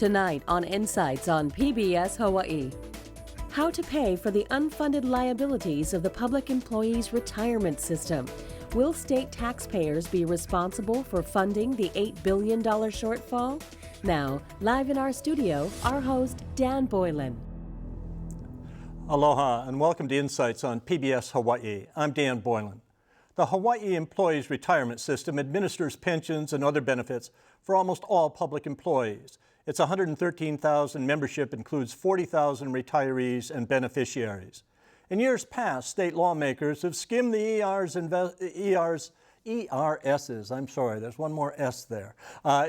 Tonight on Insights on PBS Hawaii. How to pay for the unfunded liabilities of the public employees' retirement system. Will state taxpayers be responsible for funding the $8 billion shortfall? Now, live in our studio, our host, Dan Boylan. Aloha and welcome to Insights on PBS Hawaii. I'm Dan Boylan. The Hawaii Employees Retirement System administers pensions and other benefits for almost all public employees. Its 113,000 membership includes 40,000 retirees and beneficiaries. In years past, state lawmakers have skimmed the ERS's, I'm sorry, there's one more S there,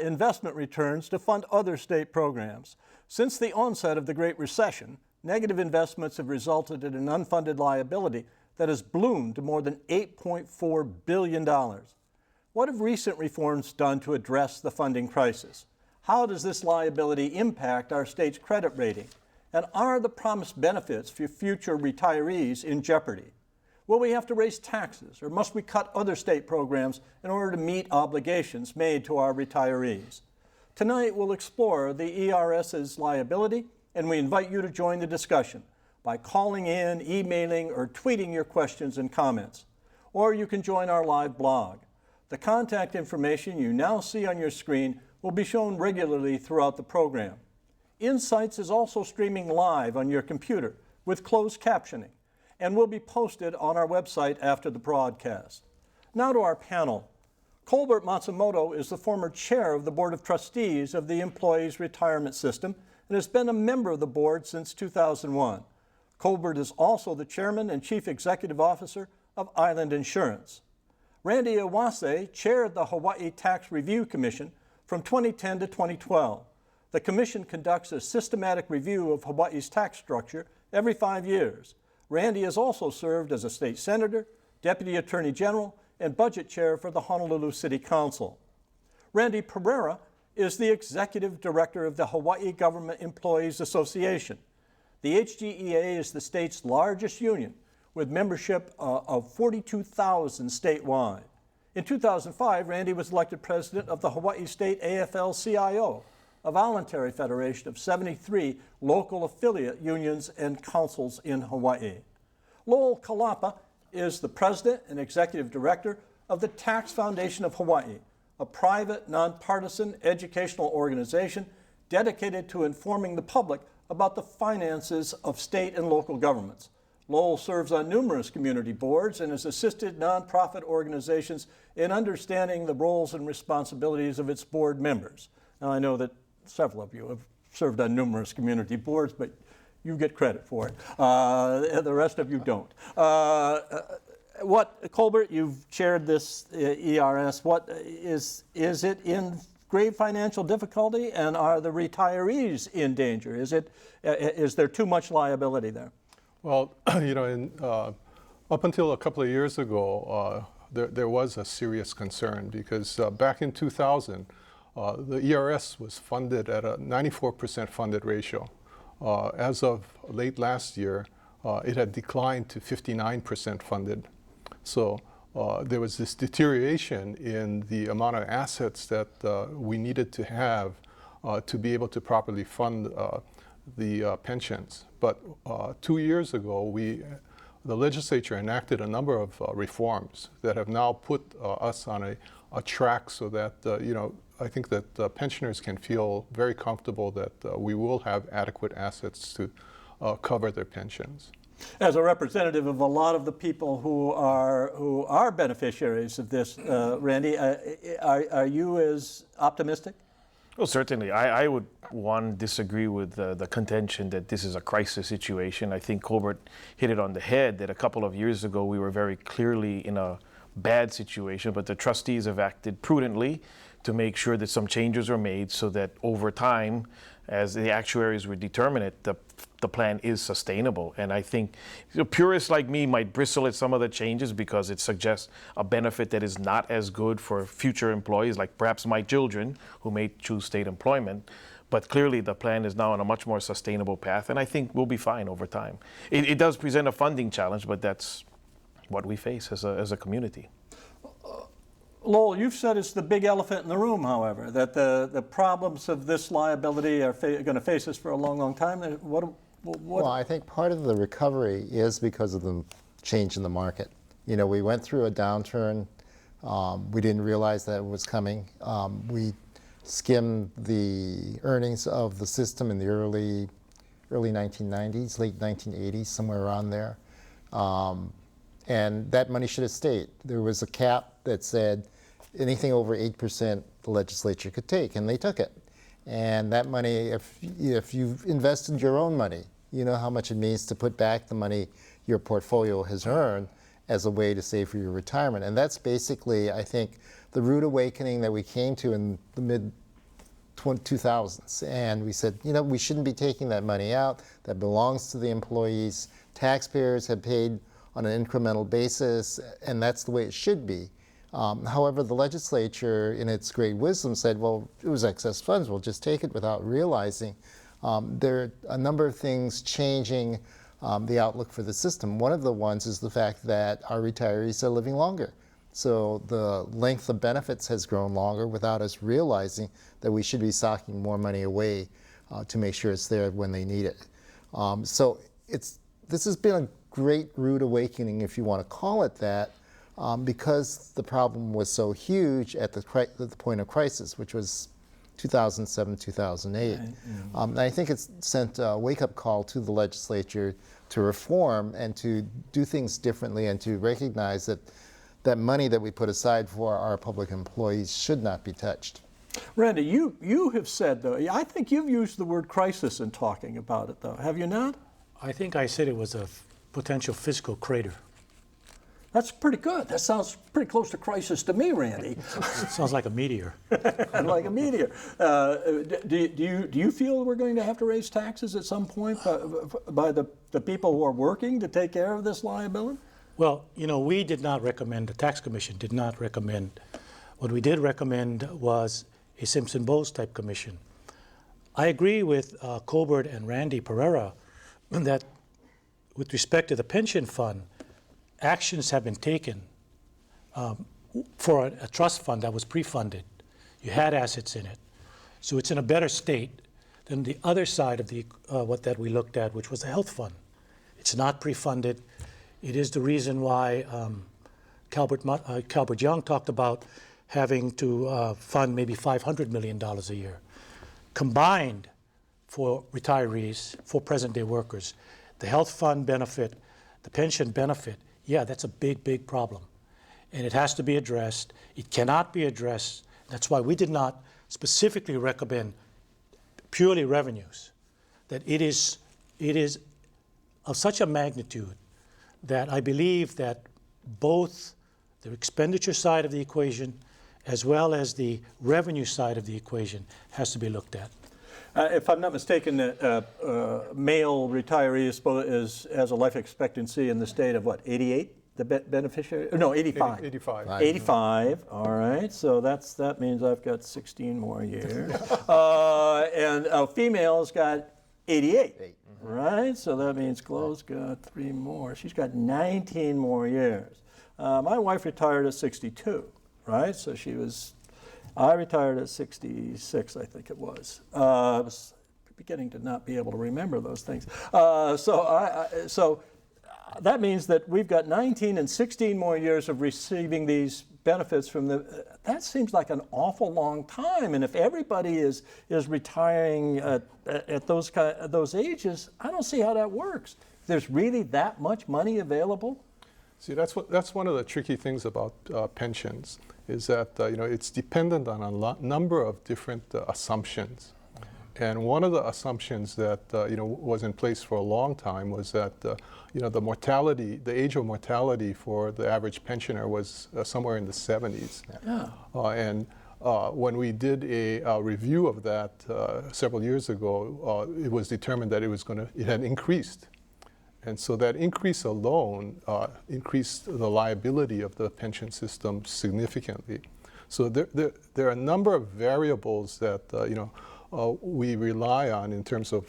investment returns to fund other state programs. Since the onset of the Great Recession, negative investments have resulted in an unfunded liability that has ballooned to more than $8.4 billion. What have recent reforms done to address the funding crisis? How does this liability impact our state's credit rating? And are the promised benefits for future retirees in jeopardy? Will we have to raise taxes, or must we cut other state programs in order to meet obligations made to our retirees? Tonight, we'll explore the ERS's liability, and we invite you to join the discussion by calling in, emailing, or tweeting your questions and comments. Or you can join our live blog. The contact information you now see on your screen will be shown regularly throughout the program. Insights is also streaming live on your computer with closed captioning and will be posted on our website after the broadcast. Now to our panel. Colbert Matsumoto is the former chair of the Board of Trustees of the Employees Retirement System and has been a member of the board since 2001. Colbert is also the chairman and chief executive officer of Island Insurance. Randy Iwase chaired the Hawaii Tax Review Commission from 2010 to 2012. The commission conducts a systematic review of Hawaii's tax structure every 5 years. Randy has also served as a state senator, deputy attorney general, and budget chair for the Honolulu City Council. Randy Perreira is the executive director of the Hawaii Government Employees Association. The HGEA is the state's largest union, with membership of 42,000 statewide. In 2005, Randy was elected president of the Hawaii State AFL-CIO, a voluntary federation of 73 local affiliate unions and councils in Hawaii. Lowell Kalapa is the president and executive director of the Tax Foundation of Hawaii, a private, nonpartisan educational organization dedicated to informing the public about the finances of state and local governments. Lowell serves on numerous community boards and has assisted nonprofit organizations in understanding the roles and responsibilities of its board members. Now, I know that several of you have served on numerous community boards, but you get credit for it. The rest of you don't. Colbert, you've chaired this ERS. What is it in grave financial difficulty, and are the retirees in danger? Is there too much liability there? Well, up until a couple of years ago, there was a serious concern because back in 2000, the ERS was funded at a 94% funded ratio. As of late last year, it had declined to 59% funded. So there was this deterioration in the amount of assets that we needed to have to be able to properly fund the pensions. But 2 years ago, the legislature enacted a number of reforms that have now put us on a track so that, I think that pensioners can feel very comfortable that we will have adequate assets to cover their pensions. As a representative of a lot of the people who are beneficiaries of this, Randy, are you as optimistic? Well, certainly. I would, disagree with the contention that this is a crisis situation. I think Colbert hit it on the head that a couple of years ago we were very clearly in a bad situation, but the trustees have acted prudently to make sure that some changes are made so that over time, as the actuaries would determine it, the plan is sustainable. And I think purists like me might bristle at some of the changes because it suggests a benefit that is not as good for future employees, like perhaps my children who may choose state employment. But clearly the plan is now on a much more sustainable path, and I think we'll be fine over time. It does present a funding challenge, but that's what we face as a community. Lowell, you've said it's the big elephant in the room, however, that the problems of this liability are going to face us for a long, long time. Well, I think part of the recovery is because of the change in the market. You know, we went through a downturn. We didn't realize that it was coming. We skimmed the earnings of the system in the early 1990s, late 1980s, somewhere around there. And that money should have stayed. There was a cap that said anything over 8% the legislature could take, and they took it. And that money, if you've invested your own money, you know how much it means to put back the money your portfolio has earned as a way to save for your retirement. And that's basically, I think, the rude awakening that we came to in the mid-2000s. And we said, you know, we shouldn't be taking that money out. That belongs to the employees. Taxpayers have paid on an incremental basis, and that's the way it should be. However, the legislature, in its great wisdom, said, well, it was excess funds, we'll just take it, without realizing there are a number of things changing the outlook for the system. One of the ones is the fact that our retirees are living longer. So the length of benefits has grown longer without us realizing that we should be socking more money away to make sure it's there when they need it. So this has been a great rude awakening, if you want to call it that, because the problem was so huge at the point of crisis, which was 2007, 2008. And I think it's sent a wake-up call to the legislature to reform and to do things differently and to recognize that that money that we put aside for our public employees should not be touched. Randy, you have said, though, I think you've used the word crisis in talking about it, though. Have you not? I think I said it was a potential fiscal crater. That's pretty good. That sounds pretty close to crisis to me, Randy. Sounds like a meteor. Like a meteor. Do you feel we're going to have to raise taxes at some point by the people who are working to take care of this liability? Well, you know, we did not recommend, the Tax Commission did not recommend. What we did recommend was a Simpson-Bowles type commission. I agree with Colbert and Randy Perreira that with respect to the pension fund, actions have been taken for a trust fund that was pre-funded. You had assets in it. So it's in a better state than the other side of the what that we looked at, which was the health fund. It's not pre-funded. It is the reason why Colbert Young talked about having to fund maybe $500 million a year, combined for retirees, for present-day workers. The health fund benefit, the pension benefit, yeah, that's a big, big problem. And it has to be addressed. It cannot be addressed. That's why we did not specifically recommend purely revenues, that it is of such a magnitude that I believe that both the expenditure side of the equation as well as the revenue side of the equation has to be looked at. If I'm not mistaken, male retiree has a life expectancy in the state of what, 88? The beneficiary? No, 85. 85. 85. All right. So that means I've got 16 more years. And a female's got 88. Right. So that means Chloe's got 3 more. She's got 19 more years. My wife retired at 62. Right. So I retired at 66, I think it was. I was beginning to not be able to remember those things. So that means that we've got 19 and 16 more years of receiving these benefits from that seems like an awful long time. And if everybody is retiring at those ages, I don't see how that works. There's really that much money available? See, that's one of the tricky things about pensions, is that it's dependent on a number of different assumptions. And one of the assumptions that was in place for a long time was that the age of mortality for the average pensioner was somewhere in the 70s. Yeah. And when we did a review of that several years ago, it was determined that it had increased. And so that increase alone increased the liability of the pension system significantly. So there are a number of variables that we rely on in terms of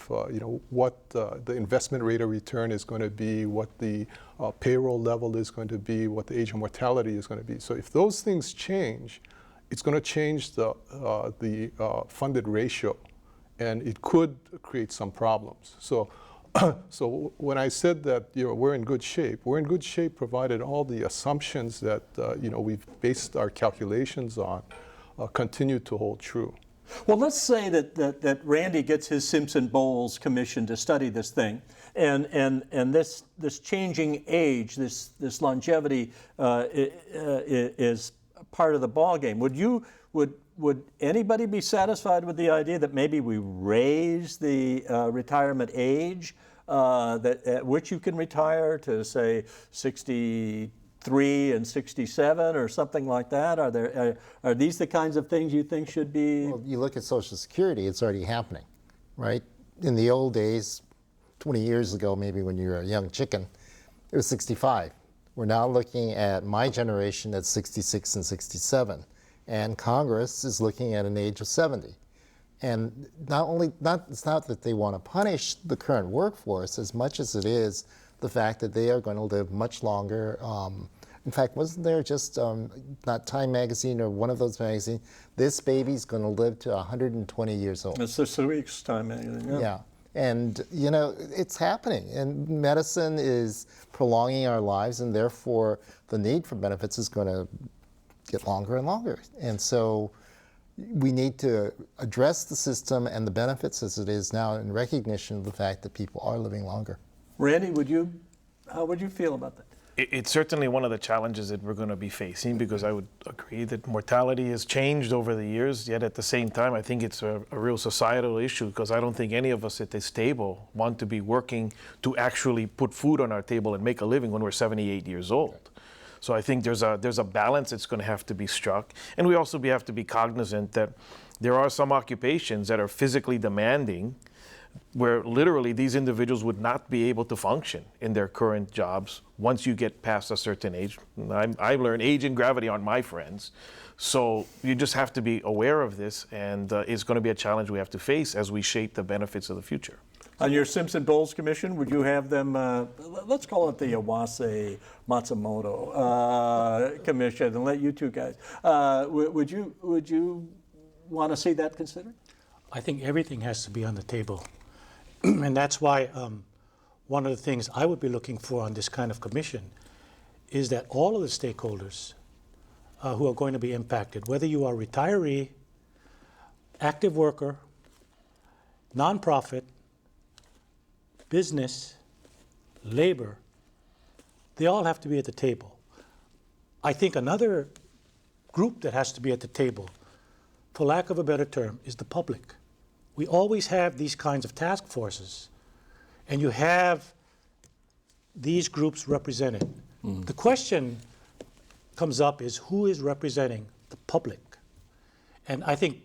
what the investment rate of return is going to be, what the payroll level is going to be, what the age of mortality is going to be. So if those things change, it's going to change the funded ratio, and it could create some problems. So, so when I said that we're in good shape provided all the assumptions that we've based our calculations on continue to hold true. Well, let's say that Randy gets his Simpson-Bowles commission to study this thing, and this changing age, this longevity is part of the ball game. Would anybody be satisfied with the idea that maybe we raise the retirement age at which you can retire to, say, 63 and 67 or something like that? Are these the kinds of things you think should be? Well, you look at Social Security, it's already happening, right? In the old days, 20 years ago, maybe when you were a young chicken, it was 65. We're now looking at my generation at 66 and 67. And Congress is looking at an age of 70. And it's not that they want to punish the current workforce as much as it is the fact that they are going to live much longer. In fact, wasn't there just, not Time Magazine or one of those magazines, this baby's going to live to 120 years old. It's this week's Time Magazine, yeah. Yeah. And, it's happening. And medicine is prolonging our lives, and therefore the need for benefits is going to get longer and longer. And so we need to address the system and the benefits as it is now in recognition of the fact that people are living longer. Randy, how would you feel about that? It's certainly one of the challenges that we're going to be facing, because I would agree that mortality has changed over the years, yet at the same time I think it's a real societal issue, because I don't think any of us at this table want to be working to actually put food on our table and make a living when we're 78 years old. So I think there's a balance that's going to have to be struck. And we also have to be cognizant that there are some occupations that are physically demanding, where literally these individuals would not be able to function in their current jobs once you get past a certain age. I learned age and gravity aren't my friends. So you just have to be aware of this, and it's going to be a challenge we have to face as we shape the benefits of the future. On your Simpson-Bowles commission, would you have them, let's call it the Iwase Matsumoto commission, and let you two guys, would you want to see that considered? I think everything has to be on the table. And that's why one of the things I would be looking for on this kind of commission is that all of the stakeholders who are going to be impacted, whether you are retiree, active worker, nonprofit, business, labor, they all have to be at the table. I think another group that has to be at the table, for lack of a better term, is the public. We always have these kinds of task forces, and you have these groups represented. The question comes up is who is representing the public? And I think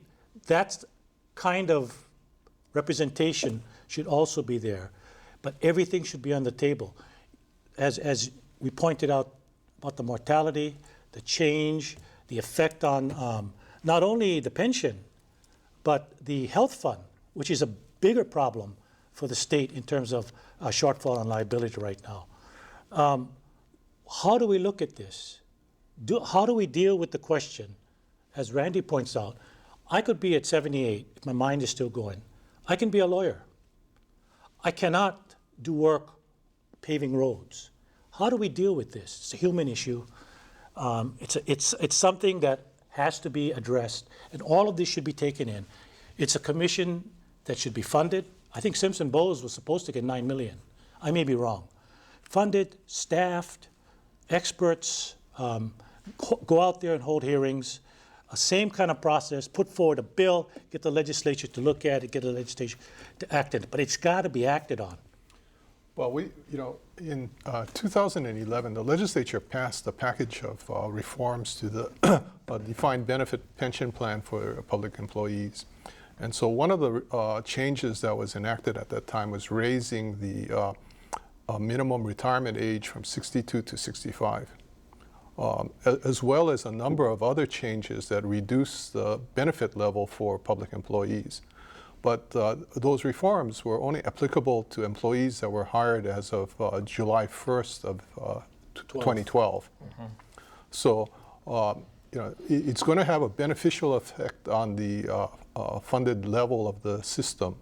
that kind of representation should also be there. But everything should be on the table. As we pointed out about the mortality, the change, the effect on not only the pension, but the health fund, which is a bigger problem for the state in terms of a shortfall on liability right now. How do we look at this? How do we deal with the question? As Randy points out, I could be at 78 if my mind is still going. I can be a lawyer. I cannot do work paving roads. How do we deal with this? It's a human issue. It's something that has to be addressed, and all of this should be taken in. It's a commission that should be funded. I think Simpson-Bowles was supposed to get $9 million. I may be wrong. Funded, staffed, experts, go out there and hold hearings, same kind of process, put forward a bill, get the legislature to look at it, get the legislature to act on it, but it's got to be acted on. Well, in 2011, the legislature passed a package of reforms to the defined benefit pension plan for public employees. And so one of the changes that was enacted at that time was raising the minimum retirement age from 62 to 65, as well as a number of other changes that reduce the benefit level for public employees. But those reforms were only applicable to employees that were hired as of July 1st of 2012. So, it's going to have a beneficial effect on the funded level of the system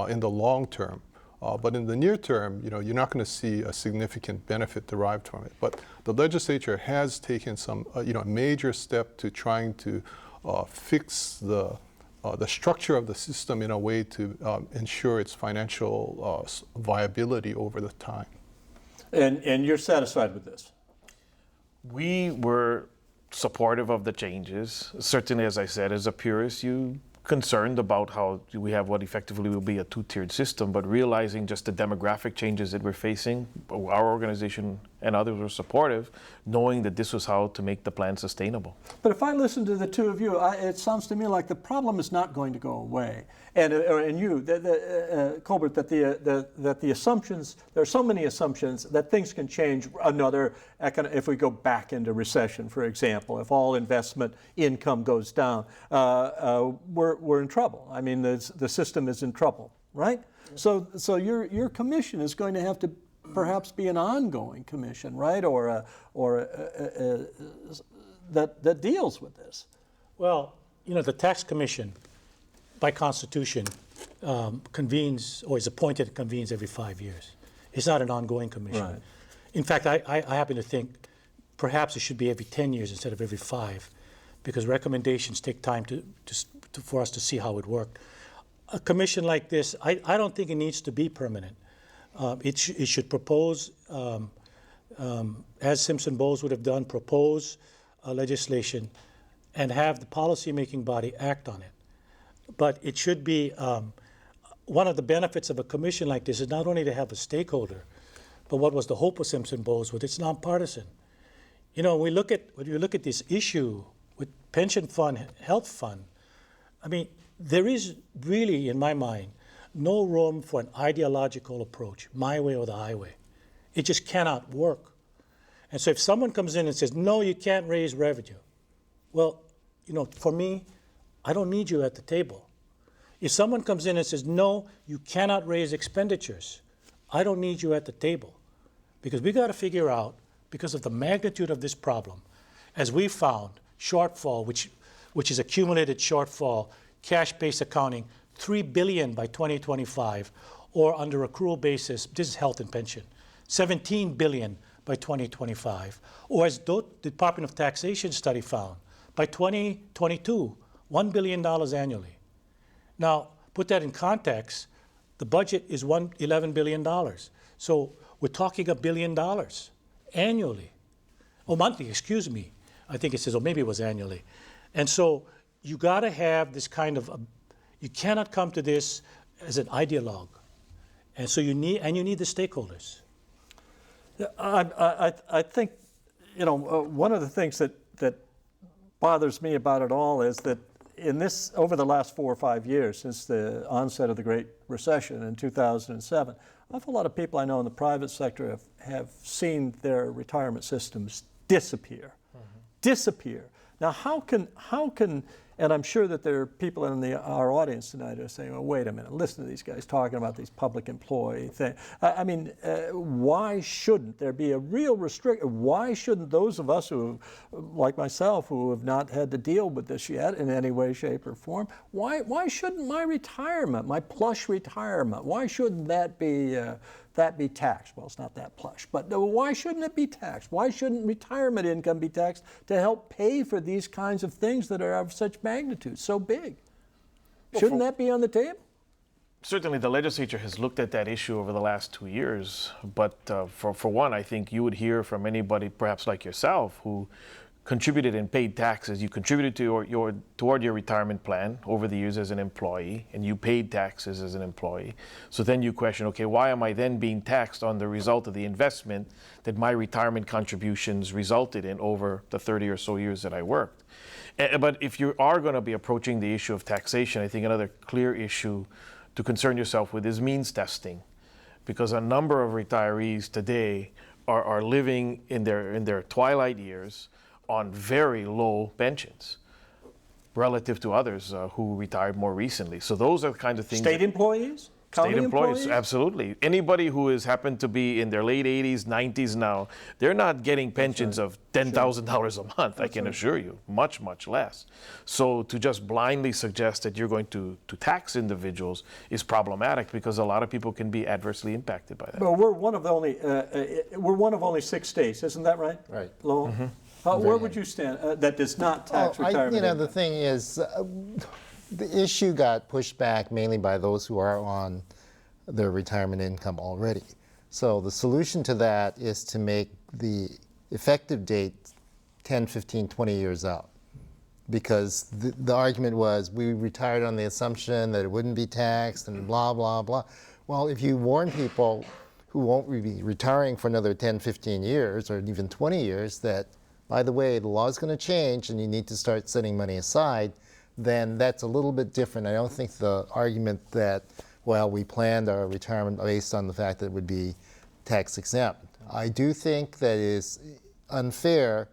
in the long term. But in the near term, you're not going to see a significant benefit derived from it. But the legislature has taken some, major step to trying to fix the structure of the system in a way to ensure its financial viability over the time. And you're satisfied with this? We were supportive of the changes. Certainly, as I said, as a purist, you concerned about how we have what effectively will be a two-tiered system, but realizing just the demographic changes that we're facing, our organization and others were supportive, knowing that this was how to make the plan sustainable. But if I listen to the two of you, it sounds to me like the problem is not going to go away. And you, Colbert, that the assumptions, there are so many assumptions that things can change. If we go back into recession, for example, if all investment income goes down, we're in trouble. I mean, the system is in trouble, right? So your commission is going to have to perhaps be an ongoing commission, right? Or that deals with this. Well, the tax commission, by constitution, convenes or is appointed and convenes every 5 years. It's not an ongoing commission. Right. In fact, I happen to think perhaps it should be every 10 years instead of every 5, because recommendations take time for us to see how it worked. A commission like this, I don't think it needs to be permanent. It should propose, as Simpson-Bowles would have done, propose legislation and have the policy-making body act on it. But it should be, one of the benefits of a commission like this is not only to have a stakeholder, but what was the hope of Simpson-Bowles was it's nonpartisan. When you look at this issue with pension fund, health fund, I mean, there is really, in my mind, no room for an ideological approach, my way or the highway. It just cannot work. And so if someone comes in and says, no, you can't raise revenue, well, for me, I don't need you at the table. If someone comes in and says, no, you cannot raise expenditures, I don't need you at the table. Because we got to figure out, because of the magnitude of this problem, as we found, shortfall, which is accumulated shortfall, cash-based accounting, $3 billion by 2025, or under accrual basis, this is health and pension, $17 billion by 2025, or as the Department of Taxation study found, by 2022, $1 billion annually. Now, put that in context, the budget is $11 billion. So we're talking $1 billion annually, or monthly, excuse me. I think it says, or maybe it was annually. And so you got to have this kind of, you cannot come to this as an ideologue. And so you need the stakeholders. Yeah, I think, one of the things that bothers me about it all is that over the last 4 or 5 years, since the onset of the Great Recession in 2007, an awful lot of people I know in the private sector have seen their retirement systems disappear. Now, how can, and I'm sure that there are people in our audience tonight who are saying, well, wait a minute, listen to these guys talking about these public employee things. I mean, why shouldn't there be a real restriction? Why shouldn't those of us who, like myself, who have not had to deal with this yet in any way, shape, or form, why shouldn't my retirement, my plush retirement, why shouldn't that be taxed? Well, it's not that plush, but why shouldn't it be taxed? Why shouldn't retirement income be taxed to help pay for these kinds of things that are of such magnitude, so big? Shouldn't that be on the table? Certainly the legislature has looked at that issue over the last 2 years, but for one, I think you would hear from anybody, perhaps like yourself, who contributed and paid taxes. You contributed to toward your retirement plan over the years as an employee, and you paid taxes as an employee. So then you question, okay, why am I then being taxed on the result of the investment that my retirement contributions resulted in over the 30 or so years that I worked? But if you are going to be approaching the issue of taxation, I think another clear issue to concern yourself with is means testing, because a number of retirees today are living in their twilight years on very low pensions. relative to others who retired more recently. So those are the kind of things. State employees? County State employees, employees? absolutely. Anybody who has happened to be in their late 80s, 90s now, they're not getting pensions of $10,000 a month, I can assure you. Much, much less. So to just blindly suggest that you're going to tax individuals is problematic because a lot of people can be adversely impacted by that. Well, we're one of only 6 states, isn't that right? Right. Lowell? Where would you stand that does not tax retirement? The thing is, the issue got pushed back mainly by those who are on their retirement income already. So the solution to that is to make the effective date 10, 15, 20 years out. Because the argument was we retired on the assumption that it wouldn't be taxed and blah, blah, blah. Well, if you warn people who won't be retiring for another 10, 15 years or even 20 years that, by the way, the law is going to change and you need to start setting money aside, then that's a little bit different. I don't think the argument that, well, we planned our retirement based on the fact that it would be tax exempt. I do think that it is unfair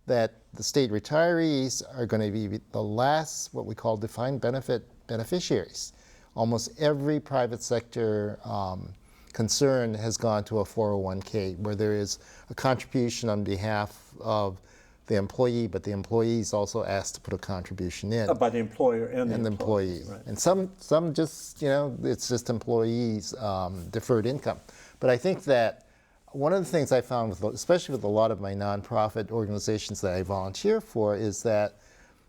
that the state retirees are going to be the last, what we call defined benefit beneficiaries. Almost every private sector concern has gone to a 401k where there is a contribution on behalf of the employee, but the employee is also asked to put a contribution in. By the employer and the employee. Right. And some just, it's just employees' deferred income. But I think that one of the things I found, especially with a lot of my nonprofit organizations that I volunteer for, is that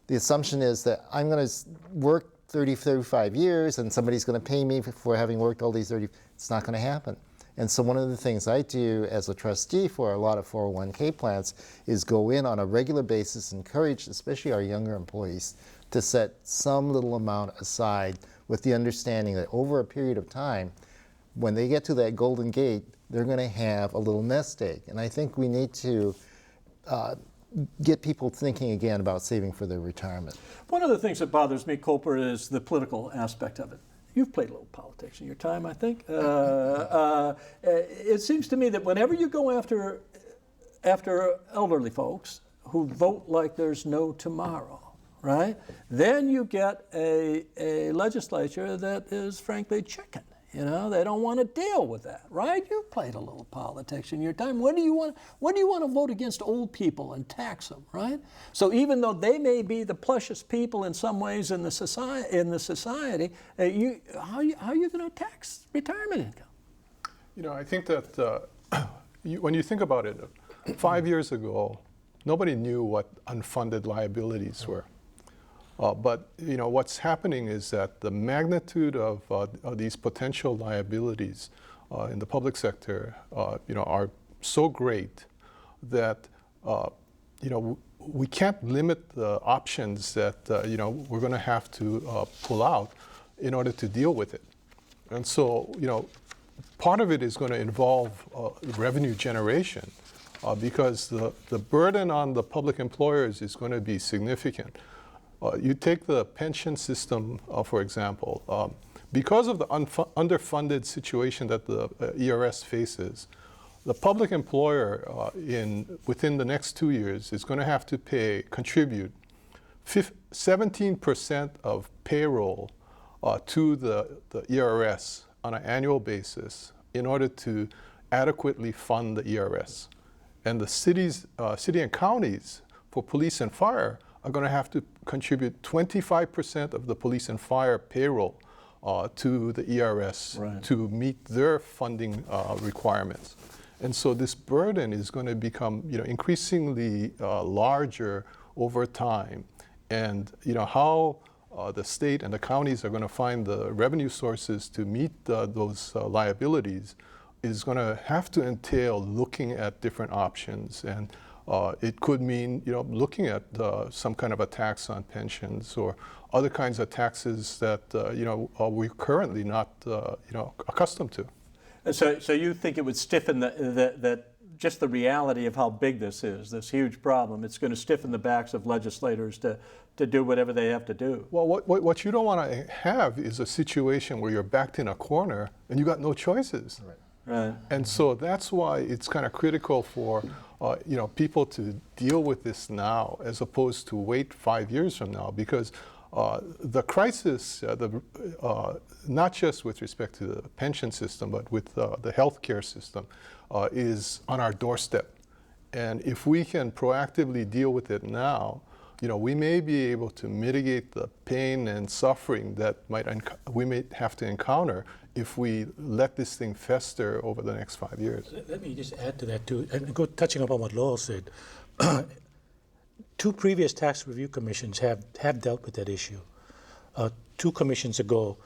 the assumption is that I'm going to work 30, 35 years and somebody's going to pay me for having worked all these 30. It's not going to happen. And so one of the things I do as a trustee for a lot of 401k plans is go in on a regular basis, encourage especially our younger employees to set some little amount aside with the understanding that over a period of time, when they get to that golden gate, they're going to have a little nest egg. And I think we need to get people thinking again about saving for their retirement. One of the things that bothers me, Colbert, is the political aspect of it. You've played a little politics in your time, I think. It seems to me that whenever you go after elderly folks who vote like there's no tomorrow, right? Then you get a legislature that is frankly chicken. They don't want to deal with that, right? You played a little politics in your time. When do you want to vote against old people and tax them, right? So even though they may be the plushest people in some ways in the society, how are you going to tax retirement income? I think that when you think about it, 5 years ago, nobody knew what unfunded liabilities were. But what's happening is that the magnitude of these potential liabilities in the public sector, are so great that we can't limit the options that we're going to have to pull out in order to deal with it. And so part of it is going to involve revenue generation because the burden on the public employers is going to be significant. You take the pension system, for example. Because of the underfunded situation that the ERS faces, the public employer within the next 2 years is going to have to contribute 17% of payroll to the ERS on an annual basis in order to adequately fund the ERS. And the city and counties for police and fire are going to have to contribute 25% of the police and fire payroll to the ERS to meet their funding requirements. And so this burden is going to become increasingly larger over time. And how the state and the counties are going to find the revenue sources to meet those liabilities is going to have to entail looking at different options. And it could mean, looking at some kind of a tax on pensions or other kinds of taxes that, we're currently not, accustomed to. So you think it would stiffen that just the reality of how big this is, this huge problem, it's going to stiffen the backs of legislators to do whatever they have to do? Well, what you don't want to have is a situation where you're backed in a corner and you got no choices. Right. Right. And so that's why it's kind of critical for people to deal with this now as opposed to wait 5 years from now, because the crisis, not just with respect to the pension system, but with the healthcare system, is on our doorstep. And if we can proactively deal with it now, we may be able to mitigate the pain and suffering that we may have to encounter if we let this thing fester over the next 5 years. Let me just add to that too, and touching upon what Lowell said. 2 previous tax review commissions have dealt with that issue. 2 commissions ago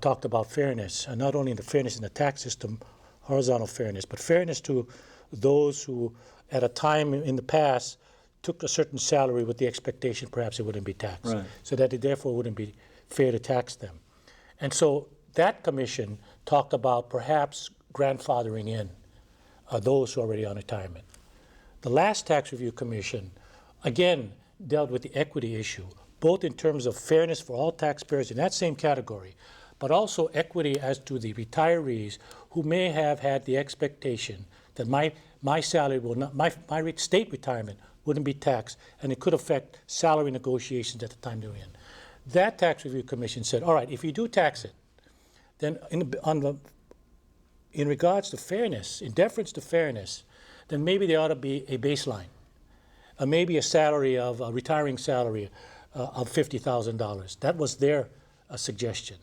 talked about fairness, and not only the fairness in the tax system, horizontal fairness, but fairness to those who, at a time in the past, took a certain salary with the expectation perhaps it wouldn't be taxed, right, so that it therefore wouldn't be fair to tax them. And so that commission talked about perhaps grandfathering in those who are already on retirement. The last tax review commission, again, dealt with the equity issue, both in terms of fairness for all taxpayers in that same category, but also equity as to the retirees who may have had the expectation that my salary will not, my state retirement wouldn't be taxed, and it could affect salary negotiations at the time they're in. That tax review commission said, all right, if you do tax it, then in regards to fairness, in deference to fairness, then maybe there ought to be a baseline, maybe a salary of a retiring salary of $50,000. That was their suggestion.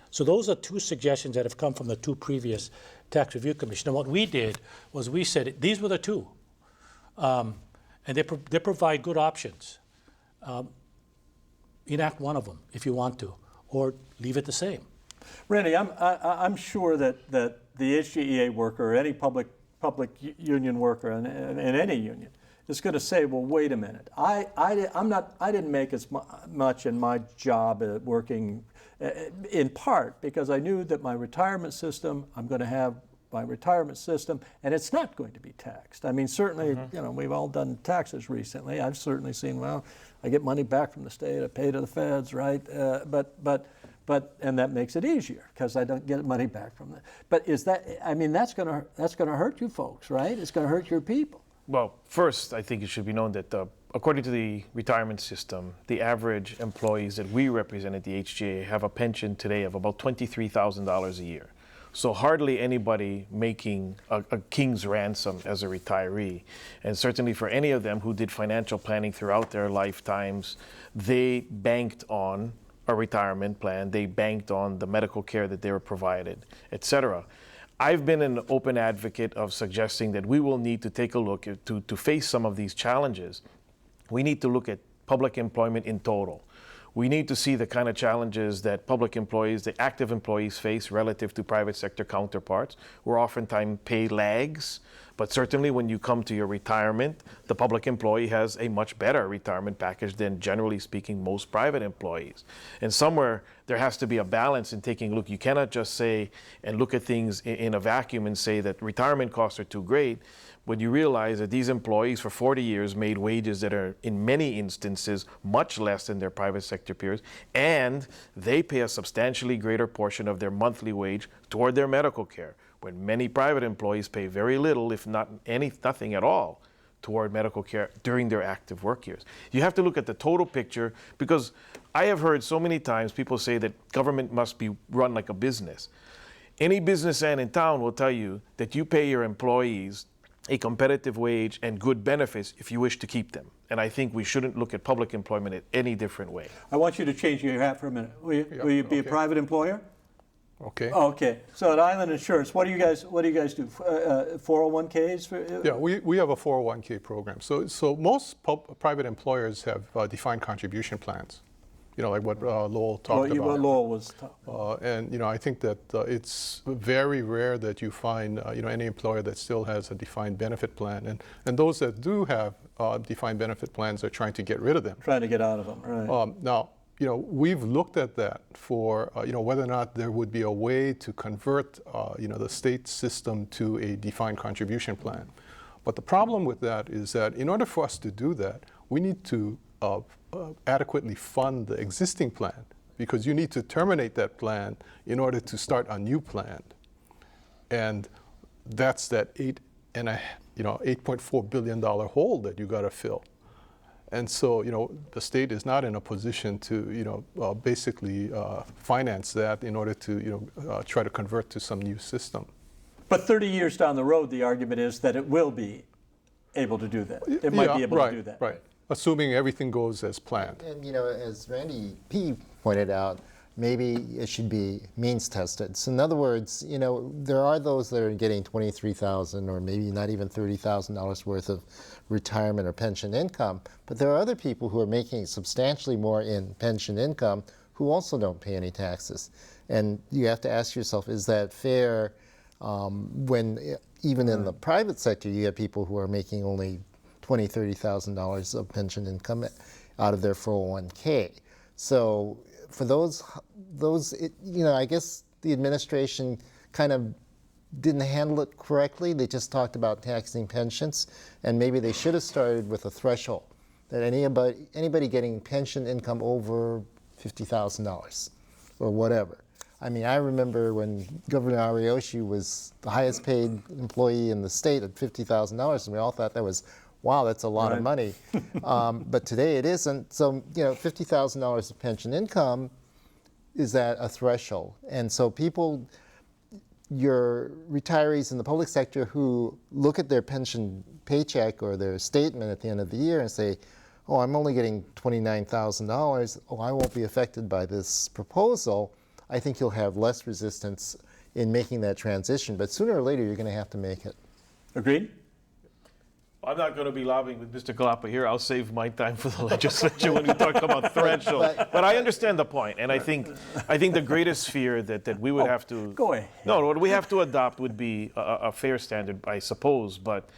So those are 2 suggestions that have come from the 2 previous tax review commissions. And what we did was we said these were the 2, and they provide good options. Enact one of them if you want to, or leave it the same. Randy, I'm sure that the HGEA worker or any public union worker in any union is going to say, well, wait a minute. I didn't make as much in my job working in part because I knew that my retirement system, I'm going to have my retirement system, and it's not going to be taxed. I mean, certainly, we've all done taxes recently. I've certainly seen, well, I get money back from the state, I pay to the feds, right? And that makes it easier because I don't get money back from that. But that's going to hurt you folks, right? It's going to hurt your people. Well, first, I think it should be known that according to the retirement system, the average employees that we represent at the HGEA have a pension today of about $23,000 a year. So hardly anybody making a king's ransom as a retiree. And certainly for any of them who did financial planning throughout their lifetimes, they banked on a retirement plan, they banked on the medical care that they were provided, etc. I've been an open advocate of suggesting that we will need to take a look to face some of these challenges. We need to look at public employment in total. We need to see the kind of challenges that public employees, the active employees face relative to private sector counterparts, where oftentimes pay lags. But certainly when you come to your retirement, the public employee has a much better retirement package than, generally speaking, most private employees. And somewhere there has to be a balance in taking a look. You cannot just say and look at things in a vacuum and say that retirement costs are too great, when you realize that these employees for 40 years made wages that are in many instances much less than their private sector peers, and they pay a substantially greater portion of their monthly wage toward their medical care, when many private employees pay very little, if not nothing at all, toward medical care during their active work years. You have to look at the total picture, because I have heard so many times people say that government must be run like a business. Any businessman in town will tell you that you pay your employees a competitive wage and good benefits if you wish to keep them. And I think we shouldn't look at public employment in any different way. I want you to change your hat for a minute. Will you be a private employer? Okay. Okay. So at Island Insurance, what do you guys do? 401ks? Yeah, we have a 401k program. So most private employers have defined contribution plans. Like what Lowell talked about. What Lowell was talking. And I think that it's very rare that you find any employer that still has a defined benefit plan, and those that do have defined benefit plans are trying to get rid of them. Trying to get out of them, right? Now, we've looked at that for whether or not there would be a way to convert the state system to a defined contribution plan. But the problem with that is that in order for us to do that, we need to adequately fund the existing plan, because you need to terminate that plan in order to start a new plan. And that's that $8.4 billion hole that you got to fill. And so, the state is not in a position to, basically finance that in order to, try to convert to some new system. But 30 years down the road, the argument is that it will be able to do that. It might be able to do that. Right, assuming everything goes as planned. And as Randy P. pointed out, maybe it should be means tested. So in other words, there are those that are getting $23,000 or maybe not even $30,000 worth of retirement or pension income, but there are other people who are making substantially more in pension income who also don't pay any taxes. And you have to ask yourself, is that fair when even in the private sector you have people who are making only $20,000, $30,000 of pension income out of their 401k. So for those, I guess the administration kind of didn't handle it correctly. They just talked about taxing pensions, and maybe they should have started with a threshold that anybody getting pension income over $50,000 or whatever. I mean, I remember when Governor Ariyoshi was the highest paid employee in the state at $50,000, and we all thought that was, wow, that's a lot of money. But today it isn't. So, $50,000 of pension income is at a threshold. And so your retirees in the public sector who look at their pension paycheck or their statement at the end of the year and say, oh, I'm only getting $29,000. Oh, I won't be affected by this proposal. I think you'll have less resistance in making that transition. But sooner or later, you're going to have to make it. Agreed? I'm not going to be lobbying with Mr. Kalapa here. I'll save my time for the legislature when we talk about threshold. But I understand the point, and I think the greatest fear that we would have to go ahead. No, what we have to adopt would be a fair standard, I suppose. But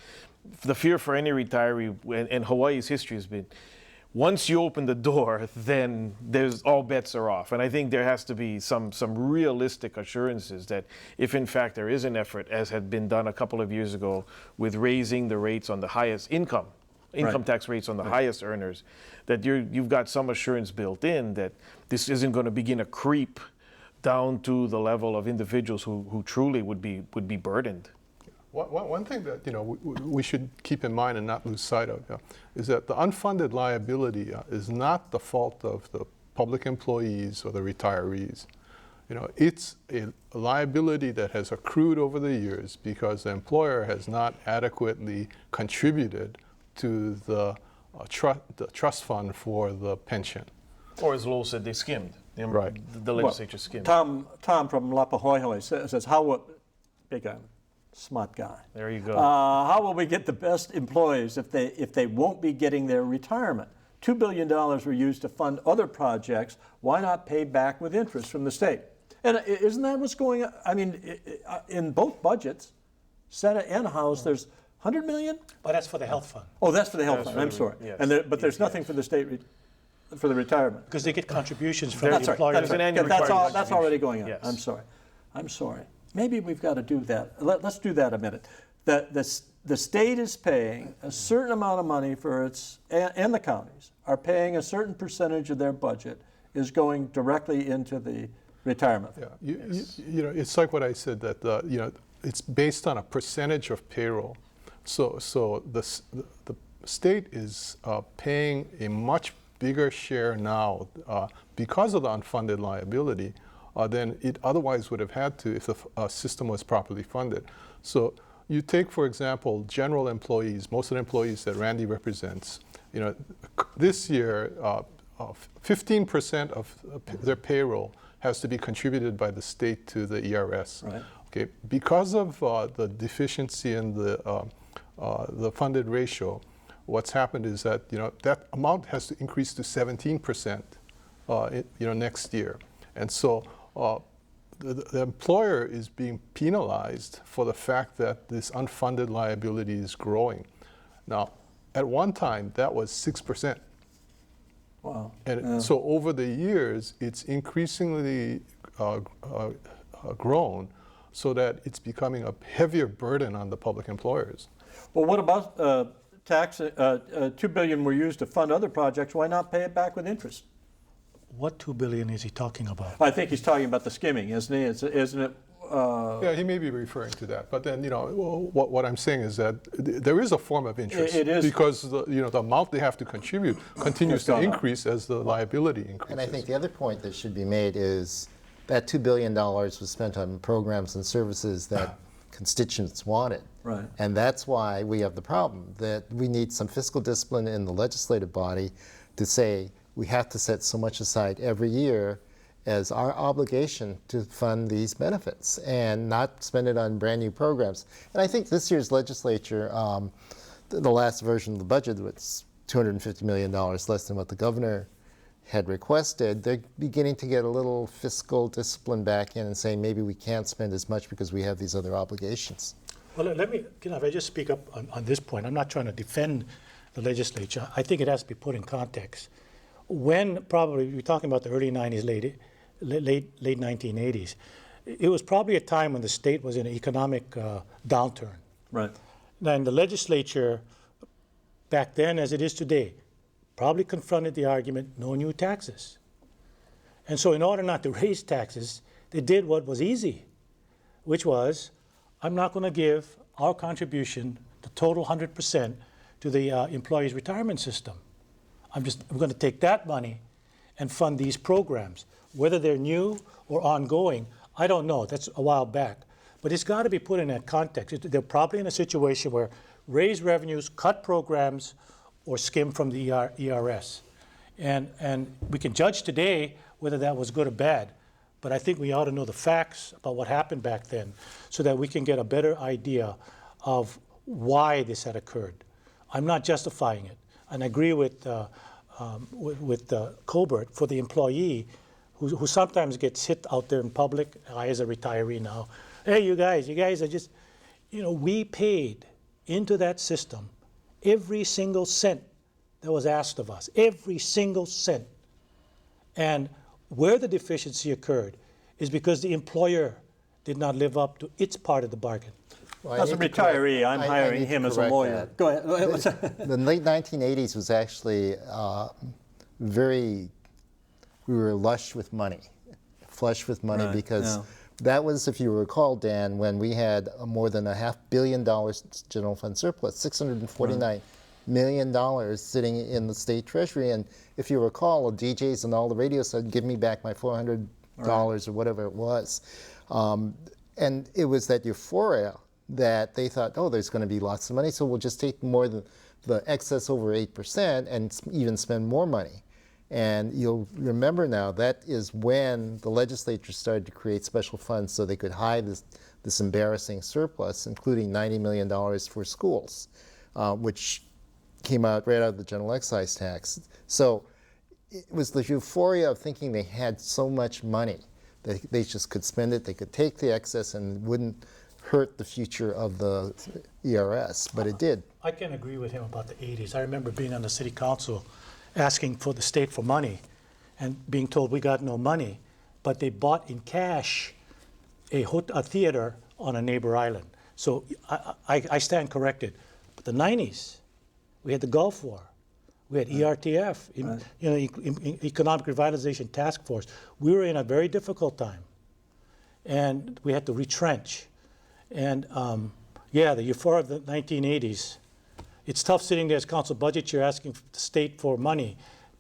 the fear for any retiree, and Hawaii's history has been, once you open the door, then all bets are off. And I think there has to be some realistic assurances that if in fact there is an effort, as had been done a couple of years ago, with raising the rates on the highest income tax rates on the highest earners, that you've got some assurance built in that this isn't going to begin a creep down to the level of individuals who truly would be burdened. One thing that we should keep in mind and not lose sight of is that the unfunded liability is not the fault of the public employees or the retirees. It's a liability that has accrued over the years because the employer has not adequately contributed to the trust fund for the pension. Or as Lowell said, they skimmed. Right. The legislature skimmed. Tom from Lapahoihoi says, big smart guy. There you go. How will we get the best employees if they won't be getting their retirement? $2 billion were used to fund other projects. Why not pay back with interest from the state? And isn't that what's going on? I mean, in both budgets, Senate and House, there's $100 million? But that's for the health fund. Oh, that's for the health fund. I'm sorry. Yes. But there's nothing for the state for the retirement. Because they get contributions from That's the right. employer. That's, an right. annual That's required that's already going on. Yes. I'm sorry. Maybe we've got to do that. Let's do that a minute. The state is paying a certain amount of money for its, and the counties are paying a certain percentage of their budget is going directly into the retirement fund. Yeah, it's like what I said that it's based on a percentage of payroll. So the state is paying a much bigger share now because of the unfunded liability than it otherwise would have had to if the system was properly funded. So you take, for example, general employees, most of the employees that Randy represents. This year, 15% of their payroll has to be contributed by the state to the ERS. Right. Okay, because of the deficiency in the funded ratio, what's happened is that that amount has to increase to 17% next year, and so the employer is being penalized for the fact that this unfunded liability is growing. Now, at one time that was 6%. Wow. And so over the years, it's increasingly grown so that it's becoming a heavier burden on the public employers. Well, what about $2 billion were used to fund other projects? Why not pay it back with interest? What $2 billion is he talking about? I think he's talking about the skimming, isn't he? Isn't it Yeah, he may be referring to that. But then, what I'm saying is that there is a form of interest. It is. Because, the amount they have to contribute continues to increase as the liability increases. And I think the other point that should be made is that $2 billion was spent on programs and services that constituents wanted. Right. And that's why we have the problem that we need some fiscal discipline in the legislative body to say we have to set so much aside every year as our obligation to fund these benefits and not spend it on brand new programs. And I think this year's legislature, the last version of the budget was $250 million less than what the governor had requested. They're beginning to get a little fiscal discipline back in and saying maybe we can't spend as much because we have these other obligations. Well, let me, if I just speak up on this point, I'm not trying to defend the legislature. I think it has to be put in context. When probably, we're talking about the early 90s, late 1980s, it was probably a time when the state was in an economic downturn. Right. And the legislature, back then as it is today, probably confronted the argument, no new taxes. And so in order not to raise taxes, they did what was easy, which was, I'm not going to give our contribution, the total 100%, to the employees' retirement system. I'm going to take that money and fund these programs. Whether they're new or ongoing, I don't know. That's a while back. But it's got to be put in that context. They're probably in a situation where raise revenues, cut programs, or skim from the ERS. And we can judge today whether that was good or bad. But I think we ought to know the facts about what happened back then so that we can get a better idea of why this had occurred. I'm not justifying it. And I agree with Colbert for the employee who sometimes gets hit out there in public. I, as a retiree now, hey, you guys are just, we paid into that system every single cent that was asked of us, every single cent. And where the deficiency occurred is because the employer did not live up to its part of the bargain. Well, As a retiree, I'm hiring him as a lawyer. That. Go ahead. The late 1980s was actually we were flush with money Right, because yeah. that was, if you recall, Dan, when we had more than $500 million general fund surplus, $649 million sitting in the state treasury. And if you recall, the DJs and all the radio said, give me back my $400 or whatever it was. And it was that euphoria that they thought, oh, there's going to be lots of money, so we'll just take more than the excess over 8% and even spend more money. And you'll remember now, that is when the legislature started to create special funds so they could hide this embarrassing surplus, including $90 million for schools, which came out right out of the general excise tax. So it was the euphoria of thinking they had so much money that they just could spend it, they could take the excess and wouldn't hurt the future of the ERS, but it did. I can agree with him about the 80s. I remember being on the city council asking for the state for money and being told we got no money, but they bought in cash a theater on a neighbor island. So I stand corrected. But the 90s, we had the Gulf War. We had ERTF, Economic Revitalization Task Force. We were in a very difficult time. And we had to retrench. And the euphoria of the 1980s, it's tough sitting there as council budget chair asking the state for money,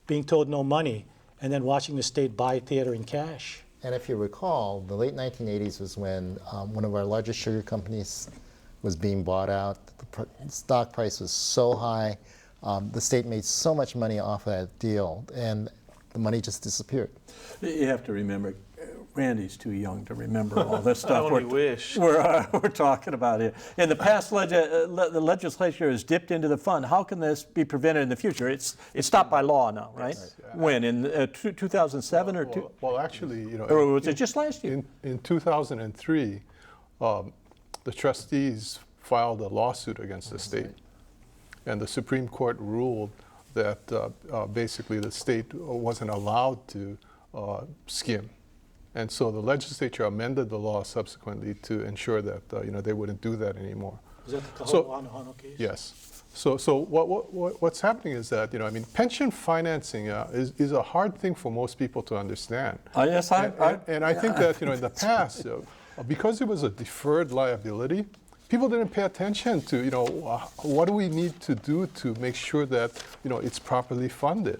being told no money, and then watching the state buy theater in cash. And if you recall, the late 1980s was when one of our largest sugar companies was being bought out. The stock price was so high. The state made so much money off of that deal, and the money just disappeared. You have to remember, Randy's too young to remember all this stuff. I only wish. We're talking about here. In the past, the legislature has dipped into the fund. How can this be prevented in the future? It's stopped by law now, right? Yes. When, in 2007 or two? Well, actually, or was it just last year? In 2003, the trustees filed a lawsuit against the state. Right. And the Supreme Court ruled that basically the state wasn't allowed to skim. And so the legislature amended the law subsequently to ensure that they wouldn't do that anymore. Is that the Kahana case? Yes. So what's happening is that pension financing is a hard thing for most people to understand. Yes, and I think that in the past because it was a deferred liability, people didn't pay attention to, what do we need to do to make sure that, it's properly funded.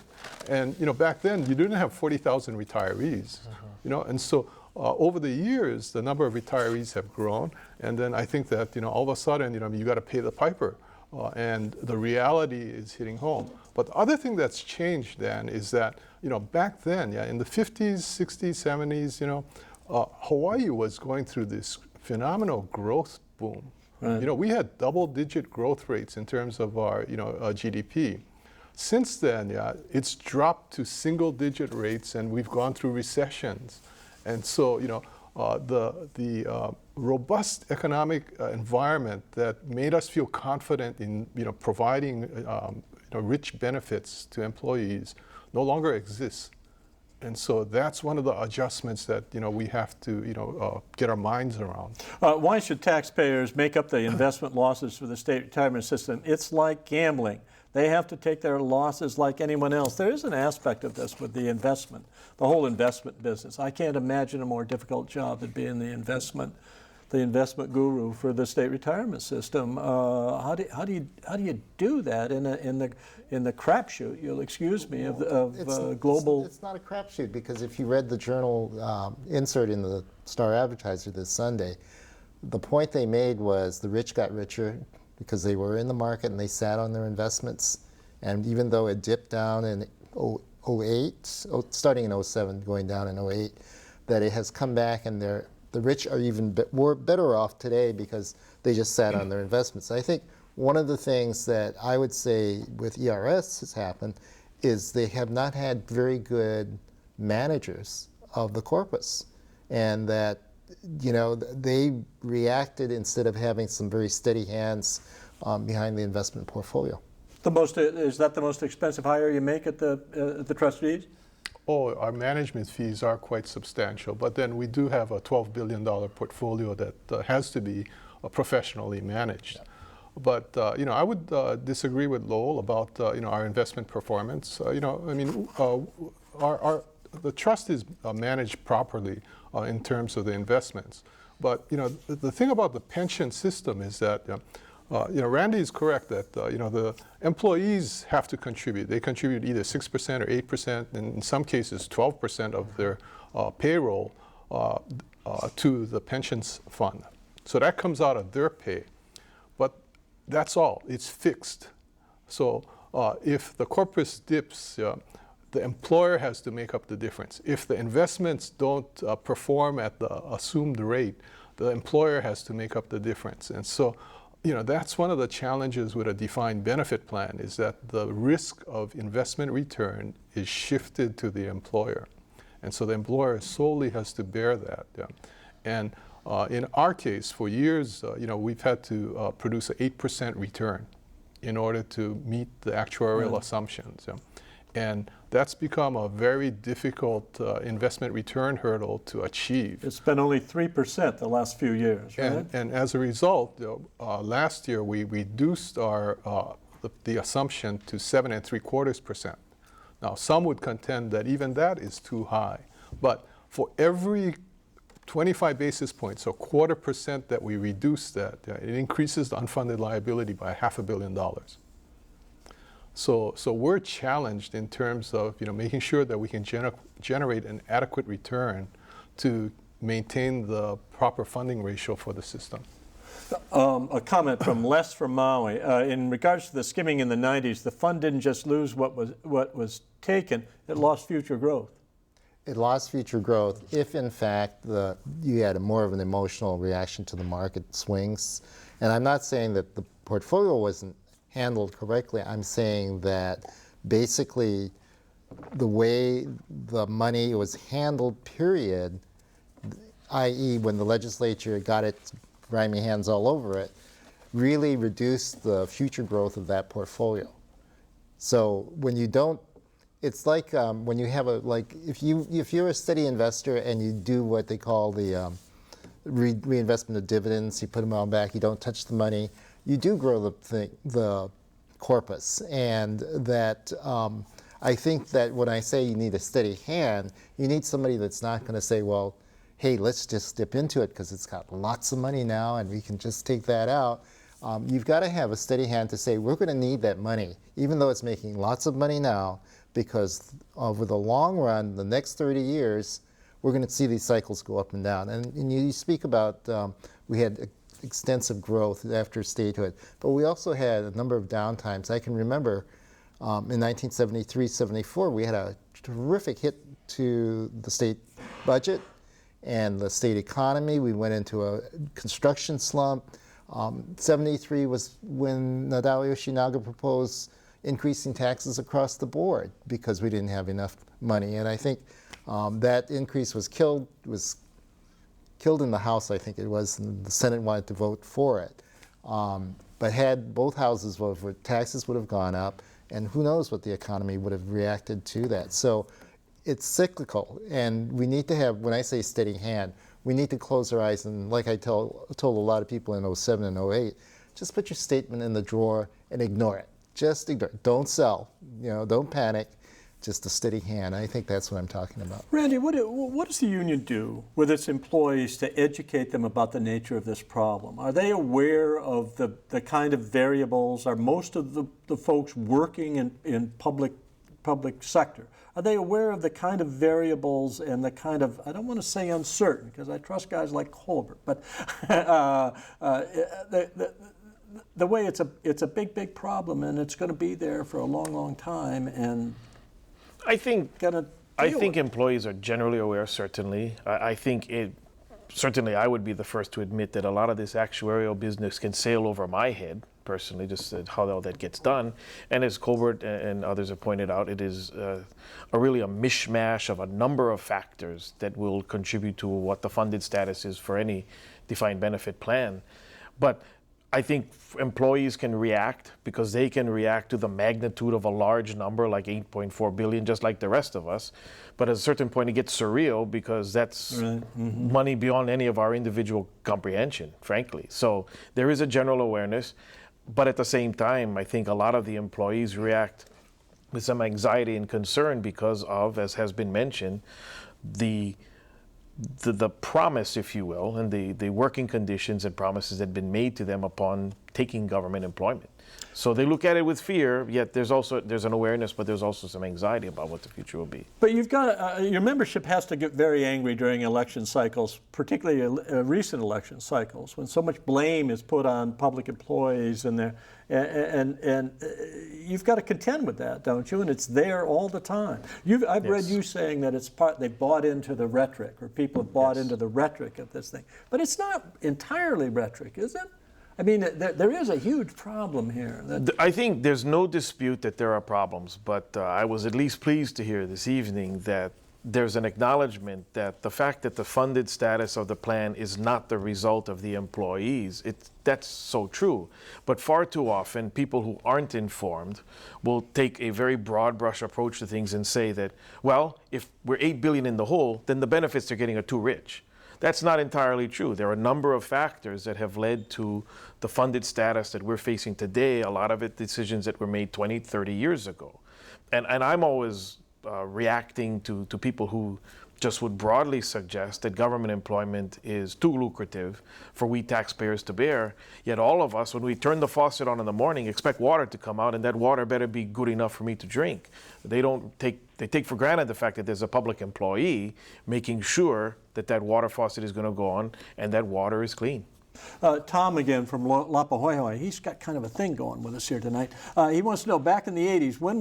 And, back then you didn't have 40,000 retirees, and so over the years, the number of retirees have grown. And then I think that, all of a sudden, you got to pay the piper. And the reality is hitting home. But the other thing that's changed then is that, back then, in the 50s, 60s, 70s, Hawaii was going through this phenomenal growth boom. Right. We had double-digit growth rates in terms of our, GDP. Since then, it's dropped to single-digit rates, and we've gone through recessions. And so, the robust economic environment that made us feel confident in, providing, rich benefits to employees no longer exists. And so that's one of the adjustments that we have to get our minds around. Why should taxpayers make up the investment losses for the state retirement system? It's like gambling. They have to take their losses like anyone else. There is an aspect of this with the investment, the whole investment business. I can't imagine a more difficult job than being the investment guru for the state retirement system. How do you do that in the crapshoot? You'll excuse me of global. It's not a crapshoot, because if you read the journal insert in the Star Advertiser this Sunday, the point they made was the rich got richer because they were in the market and they sat on their investments. And even though it dipped down in 08, starting in 07, going down in 08, that it has come back, and the rich are even better off today because they just sat on their investments. I think one of the things that I would say with ERS has happened is they have not had very good managers of the corpus, and that they reacted instead of having some very steady hands behind the investment portfolio. Is that the most expensive hire you make at the trustees? Oh, our management fees are quite substantial, but then we do have a $12 billion portfolio that has to be professionally managed. Yeah. But I would disagree with Lowell about our investment performance. The trust is managed properly in terms of the investments. But the thing about the pension system is that Randy is correct that the employees have to contribute. They contribute either 6% or 8%, and in some cases 12% of their payroll to the pensions fund. So that comes out of their pay. But that's all. It's fixed. So if the corpus dips, the employer has to make up the difference. If the investments don't perform at the assumed rate, the employer has to make up the difference. And so, that's one of the challenges with a defined benefit plan, is that the risk of investment return is shifted to the employer. And so the employer solely has to bear that. Yeah. And in our case, for years, we've had to produce an 8% return in order to meet the actuarial assumptions. Yeah. And that's become a very difficult investment return hurdle to achieve. It's been only 3% the last few years, right? And as a result, last year we reduced our the assumption to 7.75%. Now, some would contend that even that is too high. But for every 25 basis points, so 0.25% that we reduce that, it increases the unfunded liability by $500 million. So we're challenged in terms of making sure that we can generate an adequate return to maintain the proper funding ratio for the system. A comment from Les from Maui. In regards to the skimming in the 90s, the fund didn't just lose what was taken, it lost future growth. It lost future growth if, in fact, you had more of an emotional reaction to the market swings. And I'm not saying that the portfolio wasn't handled correctly. I'm saying that basically the way the money was handled, period, i.e. when the legislature got its grimy hands all over it, really reduced the future growth of that portfolio. So when you don't, it's like when you have if you're a steady investor and you do what they call the reinvestment of dividends, you put them all back, you don't touch the money, you do grow the corpus. And that I think that when I say you need a steady hand, you need somebody that's not going to say, well, hey, let's just dip into it because it's got lots of money now and we can just take that out. You've got to have a steady hand to say, we're going to need that money, even though it's making lots of money now, because over the long run, the next 30 years, we're going to see these cycles go up and down. And you speak about, we had extensive growth after statehood, but we also had a number of downtimes. I can remember in 1973-74, we had a terrific hit to the state budget and the state economy. We went into a construction slump. 73 was when Nadao Yoshinaga proposed increasing taxes across the board because we didn't have enough money. And I think that increase was killed in the House, I think it was, and the Senate wanted to vote for it. But had both houses voted, taxes would have gone up, and who knows what the economy would have reacted to that. So it's cyclical, and we need to have, when I say steady hand, we need to close our eyes, and like I told a lot of people in 07 and 08, just put your statement in the drawer and ignore it. Just ignore it. Don't sell, don't panic, just a steady hand. I think that's what I'm talking about. Randy, what does the union do with its employees to educate them about the nature of this problem? Are they aware of the kind of variables? Are most of the folks working in public sector, are they aware of the kind of variables and the kind of, I don't want to say uncertain, because I trust guys like Colbert, but the way it's a big problem, and it's going to be there for a long time, and I think employees are generally aware, certainly. I think certainly I would be the first to admit that a lot of this actuarial business can sail over my head, personally, just how all that gets done. And as Colbert and others have pointed out, it is really a mishmash of a number of factors that will contribute to what the funded status is for any defined benefit plan. But I think employees can react because they can react to the magnitude of a large number like 8.4 billion, just like the rest of us. But at a certain point, it gets surreal because that's money beyond any of our individual comprehension, frankly. So there is a general awareness. But at the same time, I think a lot of the employees react with some anxiety and concern because of, as has been mentioned, the promise, if you will, and the working conditions and promises that have been made to them upon taking government employment. So they look at it with fear, yet there's an awareness, but there's also some anxiety about what the future will be. But you've got your membership has to get very angry during election cycles, particularly recent election cycles, when so much blame is put on public employees and you've got to contend with that, don't you? And it's there all the time. I've read you saying that they bought into the rhetoric, or people have bought into the rhetoric of this thing. But it's not entirely rhetoric, is it? I mean, there is a huge problem here. I think there's no dispute that there are problems, but I was at least pleased to hear this evening that there's an acknowledgement that the fact that the funded status of the plan is not the result of the employees, that's so true. But far too often, people who aren't informed will take a very broad brush approach to things and say that, well, if we're $8 billion in the hole, then the benefits they're getting are too rich. That's not entirely true. There are a number of factors that have led to the funded status that we're facing today, a lot of it decisions that were made 20, 30 years ago. And I'm always reacting to people who just would broadly suggest that government employment is too lucrative for we taxpayers to bear. Yet all of us, when we turn the faucet on in the morning, expect water to come out, and that water better be good enough for me to drink. They take for granted the fact that there's a public employee making sure that water faucet is going to go on and that water is clean. Tom again from Hawaii. He's got kind of a thing going with us here tonight. He wants to know, back in the 80s, when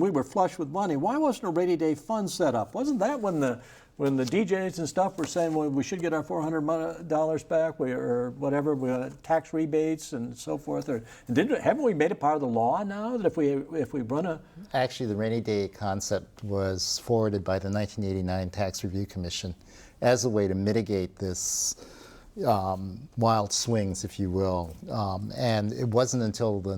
we were flush with money, why wasn't a rainy day fund set up? Wasn't that when the DJs and stuff were saying, well, we should get our $400 back, or whatever, tax rebates and so forth? Or haven't we made it part of the law now that if we run a... Actually, the rainy day concept was forwarded by the 1989 Tax Review Commission as a way to mitigate this wild swings, if you will. And it wasn't until the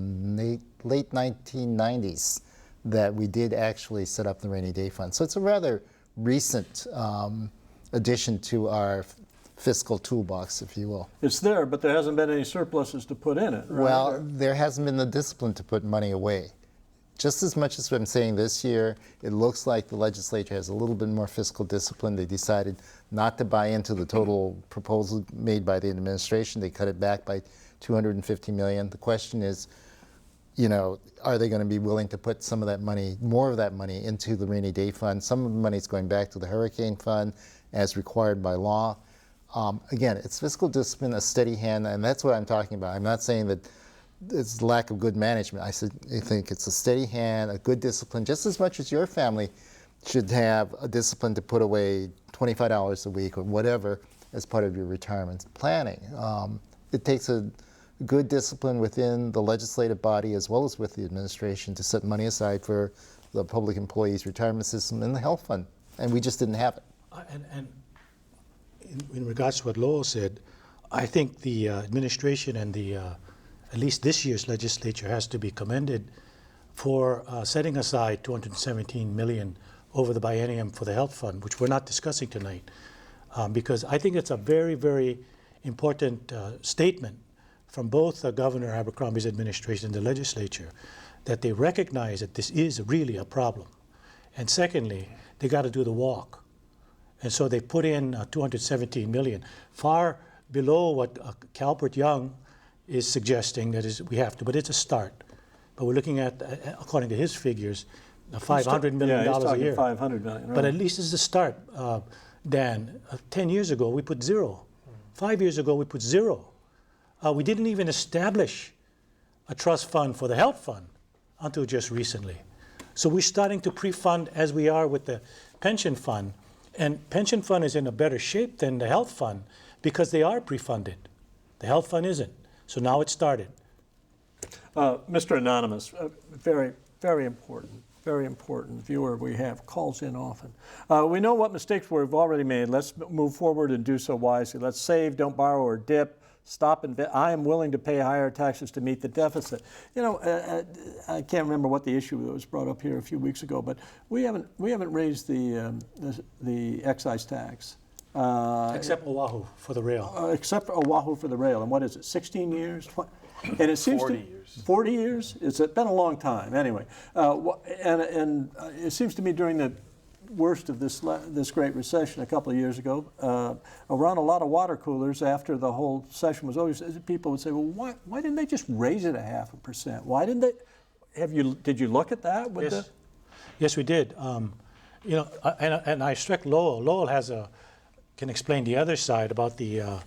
late 1990s that we did actually set up the rainy day fund. So it's a rather recent addition to our fiscal toolbox, if you will. It's there, but there hasn't been any surpluses to put in it, right? Well, there hasn't been the discipline to put money away. just as much as I'm saying this year, it looks like the legislature has a little bit more fiscal discipline. They decided not to buy into the total proposal made by the administration. They cut it back by $250 million. The question is, you know, are they going to be willing to put some of that money, more of that money, into the rainy day fund? Some of the money is going back to the hurricane fund as required by law. Again, it's fiscal discipline, a steady hand, and that's what I'm talking about. I'm not saying that it's lack of good management. I think it's a steady hand, a good discipline, just as much as your family should have a discipline to put away $25 a week or whatever as part of your retirement planning. It takes a good discipline within the legislative body as well as with the administration to set money aside for the public employees' retirement system and the health fund, and we just didn't have it. And in regards to what Lowell said, I think the administration and the at least this year's legislature has to be commended for setting aside $217 million over the biennium for the health fund, which we're not discussing tonight, because I think it's a very, very important statement from both Governor Abercrombie's administration and the legislature that they recognize that this is really a problem. And secondly, they got to do the walk. And so they put in $217 million, far below what Colbert Young is suggesting that is we have to, but it's a start. But we're looking at, according to his figures, $500 million a year. $500 million, right. But at least it's a start, Dan. 10 years ago, we put zero. 5 years ago, we put zero. We didn't even establish a trust fund for the health fund until just recently. So we're starting to pre-fund as we are with the pension fund. And pension fund is in a better shape than the health fund because they are pre-funded. The health fund isn't. So now it started. Mr. Anonymous, very, very important viewer we have, calls in often. We know what mistakes we've already made. Let's move forward and do so wisely. Let's save, don't borrow or dip. Stop and I am willing to pay higher taxes to meet the deficit. You know, I can't remember what the issue that was brought up here a few weeks ago, but we haven't raised the excise tax. Except Oahu for the rail. Except Oahu for the rail. And what is it, 16 years? And it seems 40 years. 40 years? It's been a long time. Anyway, and it seems to me during the worst of this Great Recession a couple of years ago, around a lot of water coolers after the whole session was over, people would say, well, why didn't they just raise it 0.5%? Why didn't they? Did you look at that? Yes. Yes, we did. You know, and I struck Lowell. Lowell can explain the other side about the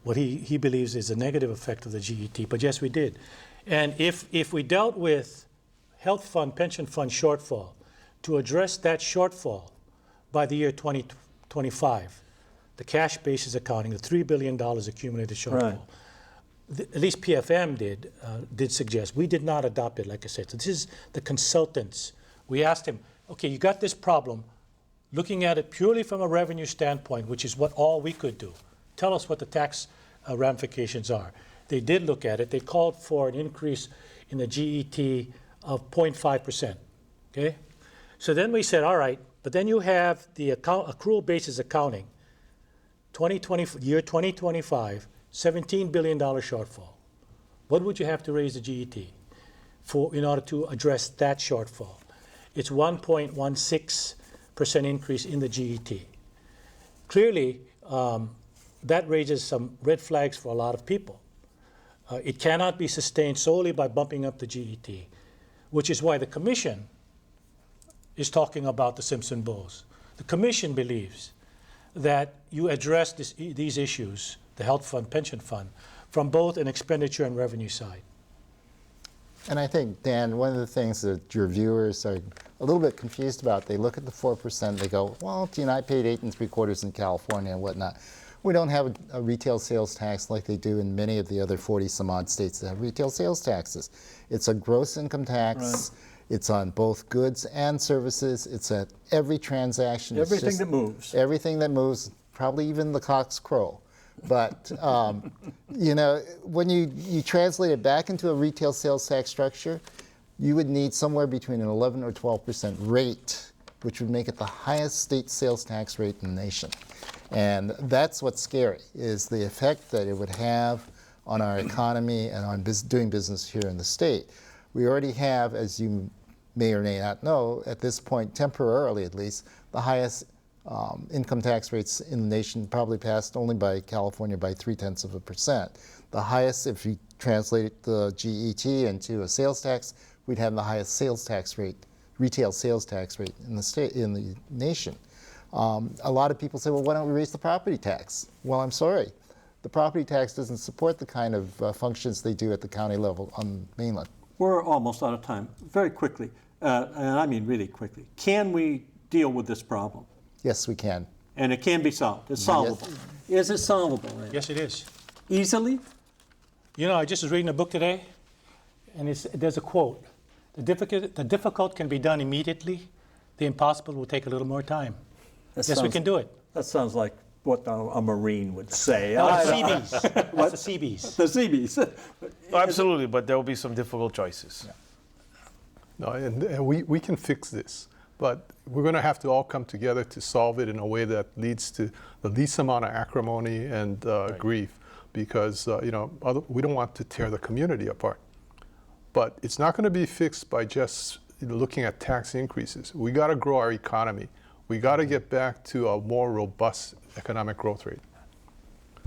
what he believes is a negative effect of the GET. But yes, we did. And if we dealt with health fund, pension fund shortfall, to address that shortfall by the year 2025, the cash basis accounting, the $3 billion accumulated shortfall, right. At least PFM did suggest. We did not adopt it, like I said. So this is the consultants. We asked him, okay, you got this problem, looking at it purely from a revenue standpoint, which is what all we could do. Tell us what the tax ramifications are. They did look at it. They called for an increase in the GET of 0.5%, okay? So then we said, all right, but then you have the accrual basis accounting, year 2025, $17 billion shortfall. What would you have to raise the GET in order to address that shortfall? It's 1.16% increase in the GET. Clearly, that raises some red flags for a lot of people. It cannot be sustained solely by bumping up the GET, which is why the Commission is talking about the Simpson Bowles. The Commission believes that you address these issues, the health fund, pension fund, from both an expenditure and revenue side. And I think, Dan, one of the things that your viewers are a little bit confused about, they look at the 4%, they go, well, you know, I paid 8 3/4 in California and whatnot. We don't have a retail sales tax like they do in many of the other 40-some-odd states that have retail sales taxes. It's a gross income tax. Right. It's on both goods and services. It's at every transaction. Everything that moves. Everything that moves, probably even the cock's crow. But, you know, when you translate it back into a retail sales tax structure, you would need somewhere between an 11 or 12% rate, which would make it the highest state sales tax rate in the nation. And that's what's scary, is the effect that it would have on our economy and on doing business here in the state. We already have, as you may or may not know, at this point, temporarily at least, the highest income tax rates in the nation, probably passed only by California by 0.3%. The highest, if you translate the GET into a sales tax, we'd have the highest sales tax rate, retail sales tax rate in the state, in the nation. A lot of people say, well, why don't we raise the property tax? Well, I'm sorry. The property tax doesn't support the kind of functions they do at the county level on the mainland. We're almost out of time. Very quickly, and I mean really quickly, can we deal with this problem? Yes, we can. And it can be solved. It's solvable. Is it solvable? Ed? Yes, it is. Easily? You know, I just was reading a book today, and there's a quote. The difficult can be done immediately. The impossible will take a little more time. Yes, we can do it. That sounds like what a Marine would say. No, the Seabees. That's the Seabees. The Seabees. Oh, absolutely, but there will be some difficult choices. No, and we can fix this, but we're going to have to all come together to solve it in a way that leads to the least amount of acrimony and grief, because we don't want to tear the community apart. But it's not going to be fixed by just looking at tax increases. We got to grow our economy. We got to get back to a more robust economic growth rate.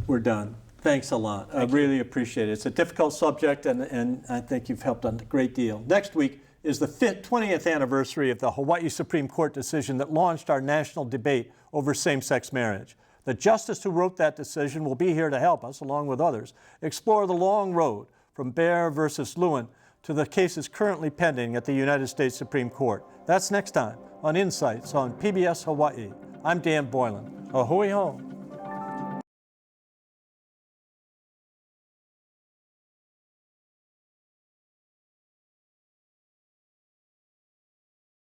We're done. Thanks a lot. I really appreciate it. It's a difficult subject, and I think you've helped on a great deal. Next week is the 20th anniversary of the Hawaii Supreme Court decision that launched our national debate over same-sex marriage. The justice who wrote that decision will be here to help us, along with others, explore the long road from Bear versus Lewin to the cases currently pending at the United States Supreme Court. That's next time on Insights on PBS Hawaii. I'm Dan Boylan. Ahui ho.